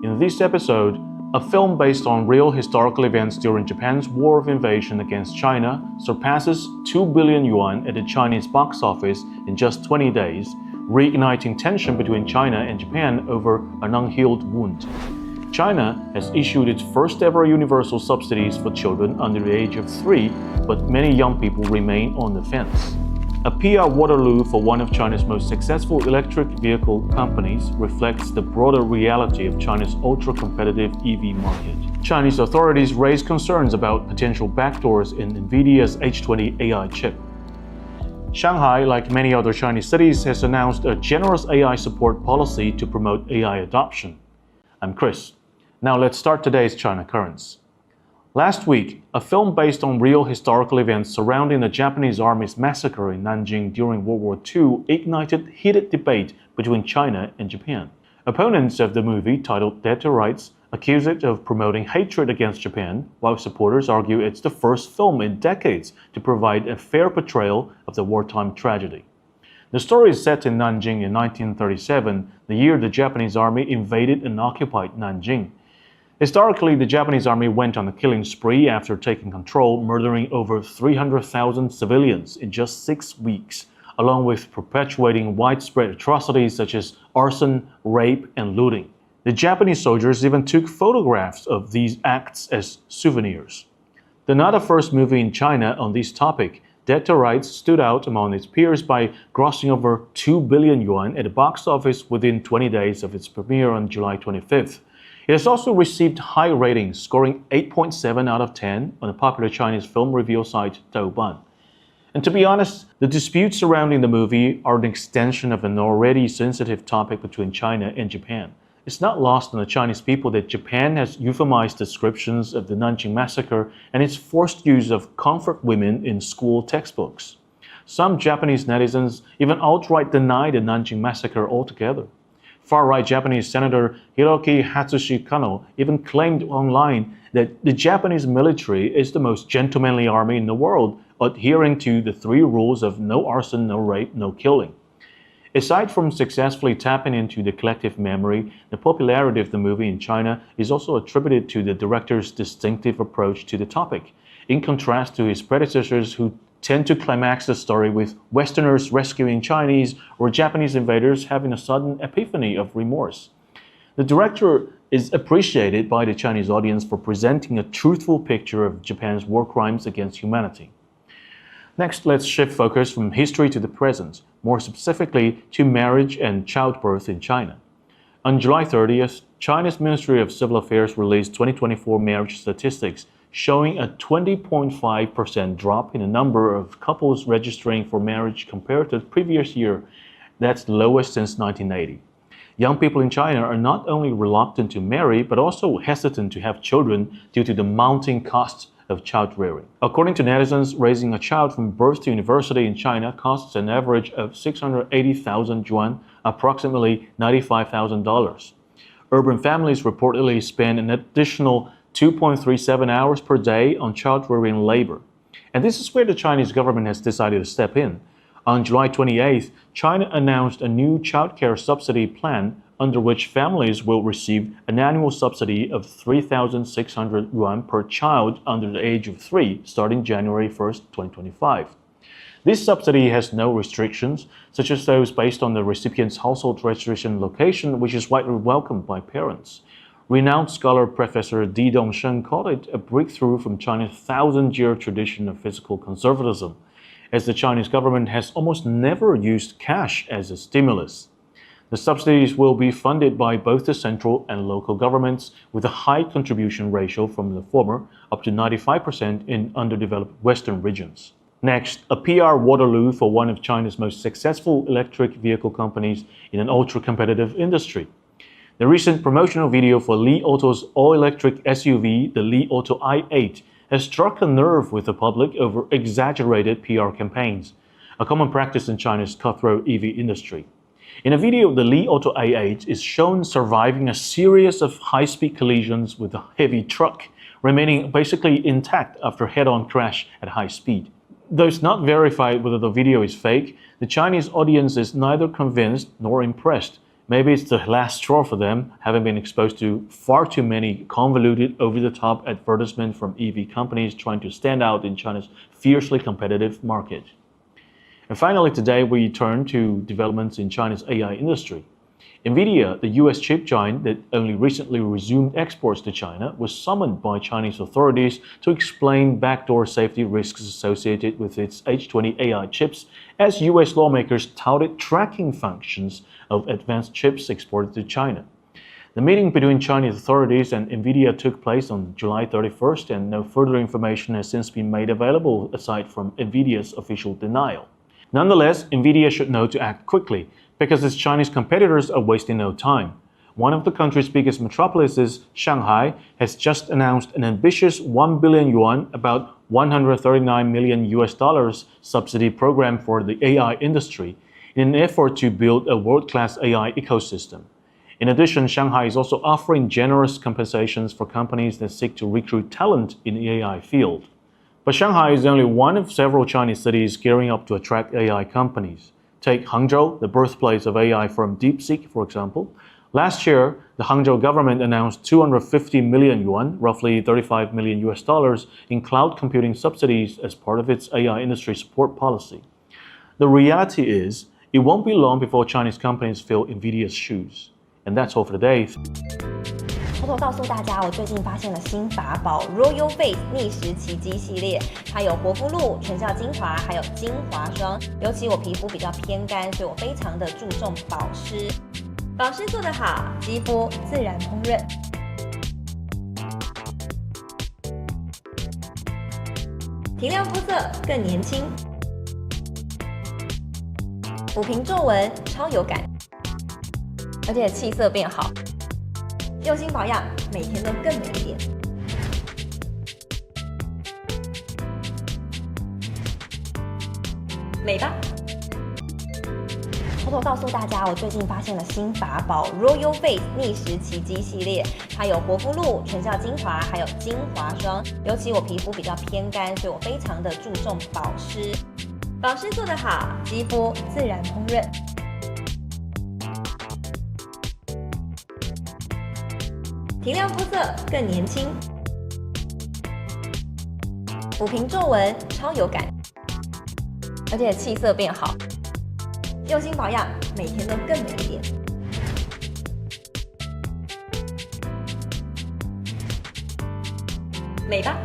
In this episode, a film based on real historical events during Japan's war of invasion against China surpasses 2 billion yuan at the Chinese box office in just 20 days, reigniting tension between China and Japan over an unhealed wound. China has issued its first ever universal subsidies for children under the age of 3, but many young people remain on the fence. A PR Waterloo for one of China's most successful electric vehicle companies reflects the broader reality of China's ultra-competitive EV market. Chinese authorities raise concerns about potential backdoors in Nvidia's H20 AI chip. Shanghai, like many other Chinese cities, has announced a generous AI support policy to promote AI adoption. I'm Chris. Now let's start today's China Currents. Last week, a film based on real historical events surrounding the Japanese Army's massacre in Nanjing during World War II ignited heated debate between China and Japan. Opponents of the movie, titled Dead to Rights, accuse it of promoting hatred against Japan, while supporters argue it's the first film in decades to provide a fair portrayal of the wartime tragedy. The story is set in Nanjing in 1937, the year the Japanese Army invaded and occupied Nanjing. Historically, the Japanese Army went on a killing spree after taking control, murdering over 300,000 civilians in just 6 weeks, along with perpetuating widespread atrocities such as arson, rape, and looting. The Japanese soldiers even took photographs of these acts as souvenirs. Though not the first movie in China on this topic, Dead to Rights stood out among its peers by grossing over 2 billion yuan at the box office within 20 days of its premiere on July 25th. It has also received high ratings, scoring 8.7 out of 10 on the popular Chinese film review site Douban. And to be honest, the disputes surrounding the movie are an extension of an already sensitive topic between China and Japan. It's not lost on the Chinese people that Japan has euphemized descriptions of the Nanjing massacre and its forced use of comfort women in school textbooks. Some Japanese netizens even outright deny the Nanjing massacre altogether. Far-right Japanese Senator Hiroki Hatsushi Kano even claimed online that the Japanese military is the most gentlemanly army in the world, adhering to the 3 rules of no arson, no rape, no killing. Aside from successfully tapping into the collective memory, the popularity of the movie in China is also attributed to the director's distinctive approach to the topic, in contrast to his predecessors who tend to climax the story with Westerners rescuing Chinese or Japanese invaders having a sudden epiphany of remorse. The director is appreciated by the Chinese audience for presenting a truthful picture of Japan's war crimes against humanity. Next, let's shift focus from history to the present, more specifically to marriage and childbirth in China. On July 30th, China's Ministry of Civil Affairs released 2024 marriage statistics, showing a 20.5% drop in the number of couples registering for marriage compared to the previous year. That's the lowest since 1980. Young people in China are not only reluctant to marry, but also hesitant to have children due to the mounting costs of child rearing. According to netizens, raising a child from birth to university in China costs an average of 680,000 yuan, approximately $95,000. Urban families reportedly spend an additional 2.37 hours per day on child-rearing labor. And this is where the Chinese government has decided to step in. On July 28th, China announced a new childcare subsidy plan under which families will receive an annual subsidy of 3,600 yuan per child under the age of 3 starting January 1st, 2025. This subsidy has no restrictions, such as those based on the recipient's household registration location, which is widely welcomed by parents. Renowned scholar Professor Di Dongsheng called it a breakthrough from China's 1,000-year tradition of fiscal conservatism, as the Chinese government has almost never used cash as a stimulus. The subsidies will be funded by both the central and local governments, with a high contribution ratio from the former, up to 95% in underdeveloped Western regions. Next, a PR Waterloo for one of China's most successful electric vehicle companies in an ultra-competitive industry. The recent promotional video for Li Auto's all-electric SUV, the Li Auto i8, has struck a nerve with the public over exaggerated PR campaigns, a common practice in China's cutthroat EV industry. In a video, the Li Auto i8 is shown surviving a series of high-speed collisions with a heavy truck, remaining basically intact after a head-on crash at high speed. Though it's not verified whether the video is fake, the Chinese audience is neither convinced nor impressed, Maybe it's the last straw for them, having been exposed to far too many convoluted, over-the-top advertisements from EV companies trying to stand out in China's fiercely competitive market. And finally, today we turn to developments in China's AI industry. Nvidia, the US chip giant that only recently resumed exports to China, was summoned by Chinese authorities to explain backdoor safety risks associated with its H20 AI chips, as US lawmakers touted tracking functions of advanced chips exported to China. The meeting between Chinese authorities and Nvidia took place on July 31st, and no further information has since been made available aside from Nvidia's official denial. Nonetheless, Nvidia should know to act quickly, because its Chinese competitors are wasting no time. One of the country's biggest metropolises, Shanghai, has just announced an ambitious 1 billion yuan, about $139 million subsidy program for the AI industry in an effort to build a world-class AI ecosystem. In addition, Shanghai is also offering generous compensations for companies that seek to recruit talent in the AI field. But Shanghai is only one of several Chinese cities gearing up to attract AI companies. Take Hangzhou, the birthplace of AI firm DeepSeek, for example. Last year, the Hangzhou government announced 250 million yuan, roughly $35 million in cloud computing subsidies as part of its AI industry support policy. The reality is, it won't be long before Chinese companies fill Nvidia's shoes. And that's all for today. 偷偷告诉大家，我最近发现了新法宝 Royal Face 逆时奇迹系列，它有活肤露、全效精华，还有精华霜。尤其我皮肤比较偏干，所以我非常的注重保湿。保湿做得好，肌肤自然烹润。提亮肤色更年轻，抚平皱纹超有感，而且气色变好。用心保养，每天都更美一点。美吧！偷偷告诉大家，我最近发现了新法宝 Royal Face 逆时奇迹系列，它有活肤露、全效精华，还有精华霜。尤其我皮肤比较偏干，所以我非常的注重保湿。保湿做得好，肌肤自然烹润。提亮肤色更年轻，抚平皱纹超有感，而且气色变好。用心保养，每天都更美一点。美吧！